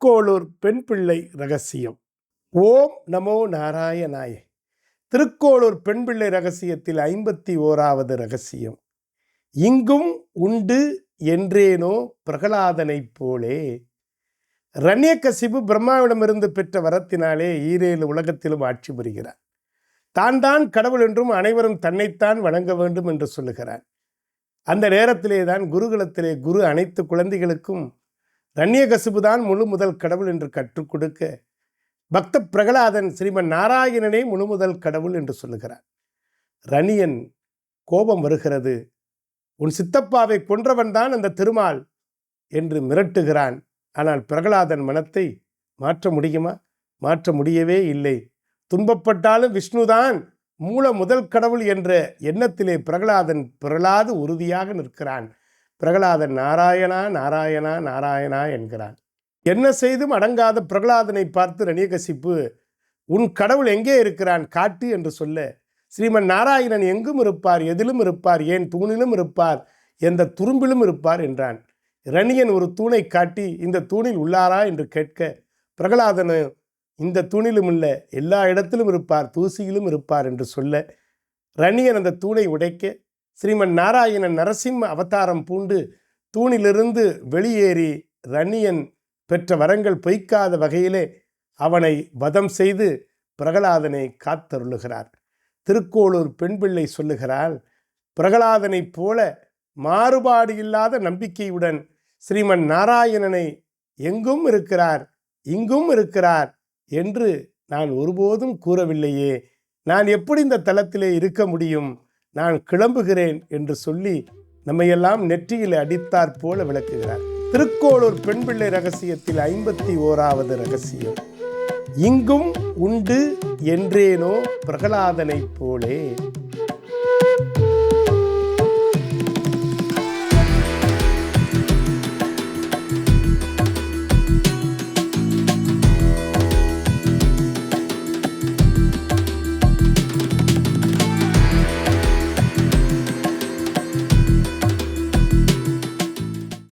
திருக்கோளூர் பெண் பிள்ளை ரகசியம். ஓம் நமோ நாராயணாய. திருக்கோளூர் பெண் பிள்ளை ரகசியத்தில் 51வது ரகசியம். இங்கும் உண்டு என்றேனோ பிரகலாதனைப் போலே. இரண்யகசிபு பிரம்மாவிடமிருந்து பெற்ற வரத்தினாலே 7 உலகத்திலும் ஆட்சி புரிகிறார். தான் கடவுள் என்றும் அனைவரும் தன்னைத்தான் வணங்க வேண்டும் என்று சொல்லுகிறார். அந்த நேரத்திலே தான் குருகுலத்திலே குரு அனைத்து குழந்தைகளுக்கும் இரண்யகசிபு தான் முழு முதல் கடவுள் என்று கற்றுக் கொடுக்க, பக்த பிரகலாதன் ஸ்ரீமன் நாராயணனே முழு முதல் கடவுள் என்று சொல்லுகிறார். ரணியன் கோபம் வருகிறது. உன் சித்தப்பாவை கொன்றவன் தான் அந்த திருமால் என்று மிரட்டுகிறான். ஆனால் பிரகலாதன் மனத்தை மாற்ற முடியுமா? மாற்ற முடியவே இல்லை. துன்பப்பட்டாலும் விஷ்ணுதான் மூல முதல் கடவுள் என்ற எண்ணத்திலே பிரகலாதன் பிறளாது உறுதியாக நிற்கிறான். பிரகலாதன் நாராயணா நாராயணா நாராயணா என்கிறான். என்ன செய்தும் அடங்காத பிரகலாதனை பார்த்து இரண்யகசிபு, உன் கடவுள் எங்கே இருக்கிறான் காட்டு என்று சொல்ல, ஸ்ரீமன் நாராயணன் எங்கும் இருப்பார், எதிலும் இருப்பார், ஏன் தூணிலும் இருப்பார், எந்த துரும்பிலும் இருப்பார் என்றான். இரணியன் ஒரு தூணை காட்டி, இந்த தூணில் உள்ளாரா என்று கேட்க, பிரகலாதன் இந்த தூணிலும் இல்லை, எல்லா இடத்திலும் இருப்பார், தூசியிலும் இருப்பார் என்று சொல்ல, இரணியன் அந்த தூணை உடைக்க, ஸ்ரீமன் நாராயணன் நரசிம்ம அவதாரம் பூண்டு தூணிலிருந்து வெளியேறி இரணியன் பெற்ற வரங்கள் பொய்க்காத வகையிலே அவனை வதம் செய்து பிரகலாதனை காத்தருளுகிறார். திருக்கோளூர் பெண் பிள்ளை சொல்லுகிறாள், பிரகலாதனைப் போல மாறுபாடு இல்லாத நம்பிக்கையுடன் ஸ்ரீமன் நாராயணனை எங்கும் இருக்கிறார், இங்கும் இருக்கிறார் என்று நான் ஒருபோதும் கூறவில்லையே. நான் எப்படி இந்த தலத்திலே இருக்க முடியும்? நான் கிளம்புகிறேன் என்று சொல்லி நம்மையெல்லாம் நெற்றியில் அடித்தாற் போல விளக்குகிறார். திருக்கோளூர் பெண் பிள்ளை ரகசியத்தில் 51வது ரகசியம். இங்கும் உண்டு என்றேனோ பிரகலாதனைப் போலே.